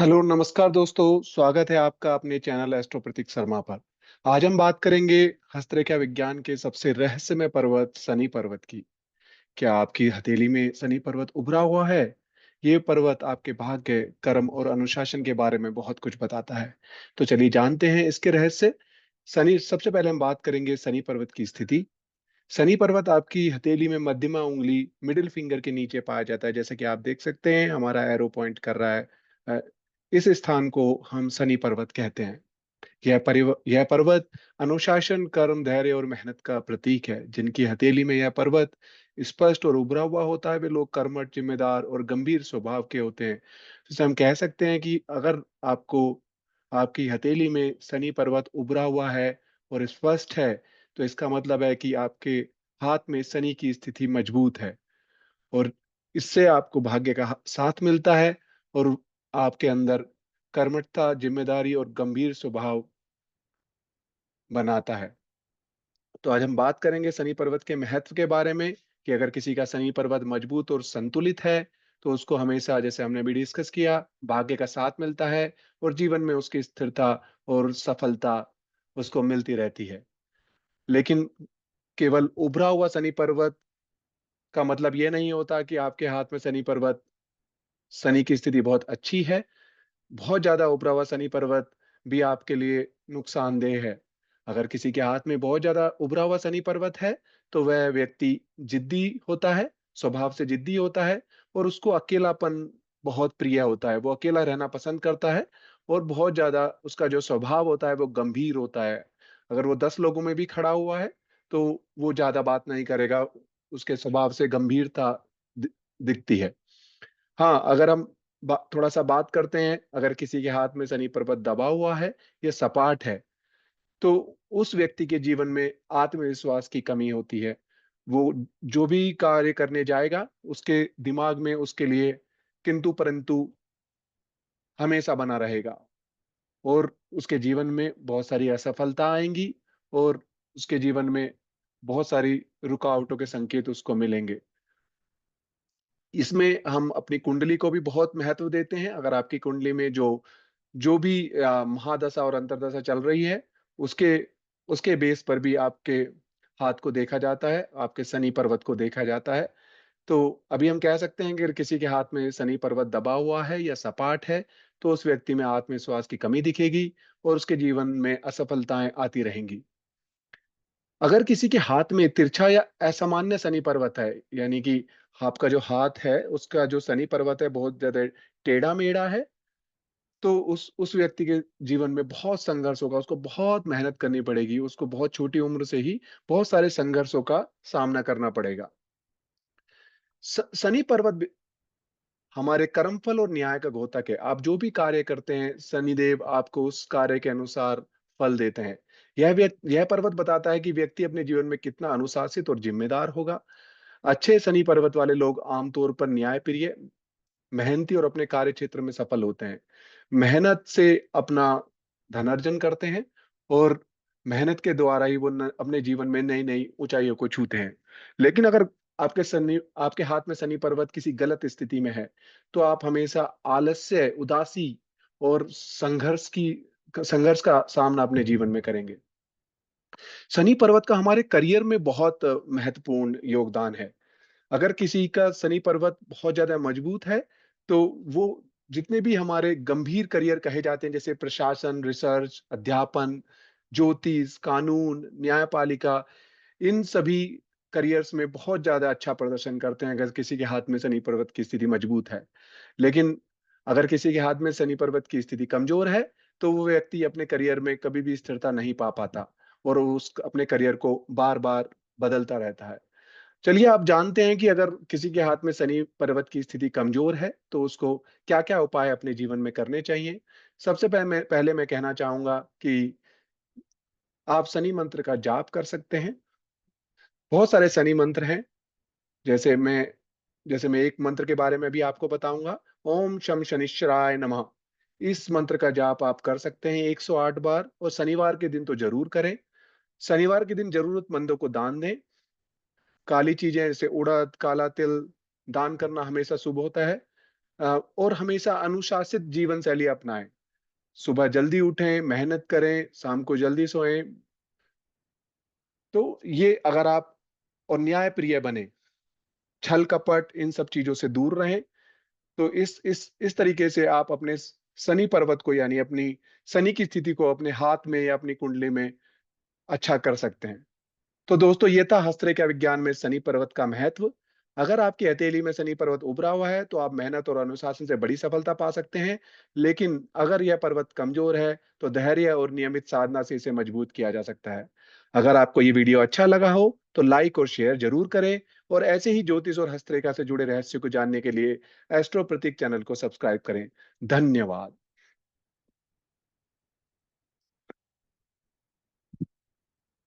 Hello नमस्कार दोस्तों। स्वागत है आपका अपने चैनल एस्ट्रो प्रतीक शर्मा पर। आज हम बात करेंगे हस्तरेखा विज्ञान के सबसे रहस्यमय पर्वत शनि पर्वत की। क्या आपकी हथेली में शनि पर्वत उभरा हुआ है? ये पर्वत आपके भाग्य, कर्म और अनुशासन के बारे में बहुत कुछ बताता है। तो चलिए जानते हैं इसके रहस्य। शनि सबसे पहले हम बात करेंगे शनि पर्वत की स्थिति। शनि पर्वत आपकी हथेली में मध्यमा उंगली मिडिल फिंगर के नीचे पाया जाता है। जैसे कि आप देख सकते हैं हमारा एरो पॉइंट कर रहा है। अ, इस स्थान को हम शनि पर्वत कहते हैं। यह पर्वत अनुशासन, कर्म, धैर्य और मेहनत का प्रतीक है। जिनकी हथेली में यह पर्वत स्पष्ट और उभरा हुआ होता है वे लोग कर्मठ, जिम्मेदार और गंभीर स्वभाव के होते हैं। जैसे हम कह सकते हैं कि अगर आपको आपकी हथेली में शनि पर्वत उभरा हुआ है और स्पष्ट है, तो इसका मतलब है कि आपके हाथ में शनि की स्थिति मजबूत है और इससे आपको भाग्य का साथ मिलता है और आपके अंदर कर्मठता, जिम्मेदारी और गंभीर स्वभाव बनाता है। तो आज हम बात करेंगे शनि पर्वत के महत्व के बारे में कि अगर किसी का शनि पर्वत मजबूत और संतुलित है तो उसको हमेशा, जैसे हमने भी डिस्कस किया, भाग्य का साथ मिलता है और जीवन में उसकी स्थिरता और सफलता उसको मिलती रहती है। लेकिन केवल उभरा हुआ शनि पर्वत का मतलब ये नहीं होता कि आपके हाथ में शनि की स्थिति बहुत अच्छी है। बहुत ज्यादा उभरा हुआ शनि पर्वत भी आपके लिए नुकसानदेह है। अगर किसी के हाथ में बहुत ज्यादा उभरा हुआ शनि पर्वत है तो वह व्यक्ति जिद्दी होता है, स्वभाव से जिद्दी होता है और उसको अकेलापन बहुत प्रिय होता है। वो अकेला रहना पसंद करता है और बहुत ज्यादा उसका जो स्वभाव होता है वो गंभीर होता है। अगर वो 10 लोगों में भी खड़ा हुआ है तो वो ज्यादा बात नहीं करेगा। उसके स्वभाव से गंभीरता दि- दिखती है। हाँ, अगर हम थोड़ा सा बात करते हैं, अगर किसी के हाथ में शनि पर्वत दबा हुआ है या सपाट है तो उस व्यक्ति के जीवन में आत्मविश्वास की कमी होती है। वो जो भी कार्य करने जाएगा उसके दिमाग में उसके लिए किंतु परंतु हमेशा बना रहेगा और उसके जीवन में बहुत सारी असफलता आएंगी और उसके जीवन में बहुत सारी रुकावटों के संकेत उसको मिलेंगे। इसमें हम अपनी कुंडली को भी बहुत महत्व देते हैं। अगर आपकी कुंडली में जो जो भी महादशा और अंतर्दशा चल रही है उसके उसके बेस पर भी आपके हाथ को देखा जाता है, आपके शनि पर्वत को देखा जाता है। तो अभी हम कह सकते हैं कि अगर किसी के हाथ में शनि पर्वत दबा हुआ है या सपाट है तो उस व्यक्ति में आत्मविश्वास की कमी दिखेगी और उसके जीवन में असफलताएं आती रहेंगी। अगर किसी के हाथ में तिरछा या असामान्य शनि पर्वत है, यानी कि आपका जो हाथ है उसका जो शनि पर्वत है बहुत ज्यादा टेढ़ा मेढ़ा है, तो उस व्यक्ति के जीवन में बहुत संघर्ष होगा। उसको बहुत मेहनत करनी पड़ेगी, उसको बहुत छोटी उम्र से ही बहुत सारे संघर्षों का सामना करना पड़ेगा। शनि पर्वत हमारे कर्मफल और न्याय का द्योतक है। आप जो भी कार्य करते हैं शनिदेव आपको उस कार्य के अनुसार फल देते हैं। यह पर्वत बताता है कि व्यक्ति अपने जीवन में कितना अनुशासित और जिम्मेदार होगा। अच्छे शनि पर्वत वाले लोग आमतौर पर न्यायप्रिय, मेहनती और अपने कार्य क्षेत्र में सफल होते हैं। मेहनत से अपना धनार्जन करते हैं और मेहनत के द्वारा ही वो अपने जीवन में नई नई ऊंचाइयों को छूते हैं। लेकिन अगर आपके हाथ में शनि पर्वत किसी गलत स्थिति में है तो आप हमेशा आलस्य, उदासी और संघर्ष का सामना अपने जीवन में करेंगे। शनि पर्वत का हमारे करियर में बहुत महत्वपूर्ण योगदान है। अगर किसी का शनि पर्वत बहुत ज्यादा मजबूत है तो वो जितने भी हमारे गंभीर करियर कहे जाते हैं, जैसे प्रशासन, रिसर्च, अध्यापन, ज्योतिष, कानून, न्यायपालिका, इन सभी करियर्स में बहुत ज्यादा अच्छा प्रदर्शन करते हैं अगर किसी के हाथ में शनि पर्वत की स्थिति मजबूत है। लेकिन अगर किसी के हाथ में शनि पर्वत की स्थिति कमजोर है तो वो व्यक्ति अपने करियर में कभी भी स्थिरता नहीं पा पाता और उस अपने करियर को बार बार बदलता रहता है। चलिए, आप जानते हैं कि अगर किसी के हाथ में शनि पर्वत की स्थिति कमजोर है तो उसको क्या क्या उपाय अपने जीवन में करने चाहिए। सबसे पहले मैं कहना चाहूंगा कि आप शनि मंत्र का जाप कर सकते हैं। बहुत सारे शनि मंत्र हैं। जैसे मैं जैसे मैं एक मंत्र के बारे में भी आपको बताऊंगा। ओम शम शनिश्चराय नमः। इस मंत्र का जाप आप कर सकते हैं 108 बार और शनिवार के दिन तो जरूर करें। शनिवार के दिन जरूरतमंदों को दान दें। काली चीजें जैसे उड़द, काला तिल दान करना हमेशा शुभ होता है। और हमेशा अनुशासित जीवन शैली अपनाएं। सुबह जल्दी उठें, मेहनत करें, शाम को जल्दी सोएं। तो ये अगर आप और न्याय प्रिय बने, छल कपट इन सब चीजों से दूर रहें। तो इस तरीके से आप अपने शनि पर्वत को, यानी अपनी शनि की स्थिति को अपने हाथ में या अपनी कुंडली में अच्छा कर सकते हैं। तो दोस्तों, ये था हस्तरेखा विज्ञान में शनि पर्वत का महत्व। अगर आपकी हथेली में शनि पर्वत उभरा हुआ है तो आप मेहनत और अनुशासन से बड़ी सफलता पा सकते हैं। लेकिन अगर यह पर्वत कमजोर है तो धैर्य और नियमित साधना से इसे मजबूत किया जा सकता है। अगर आपको ये वीडियो अच्छा लगा हो तो लाइक और शेयर जरूर करें, और ऐसे ही ज्योतिष और हस्तरेखा से जुड़े रहस्य को जानने के लिए एस्ट्रो प्रतीक चैनल को सब्सक्राइब करें। धन्यवाद।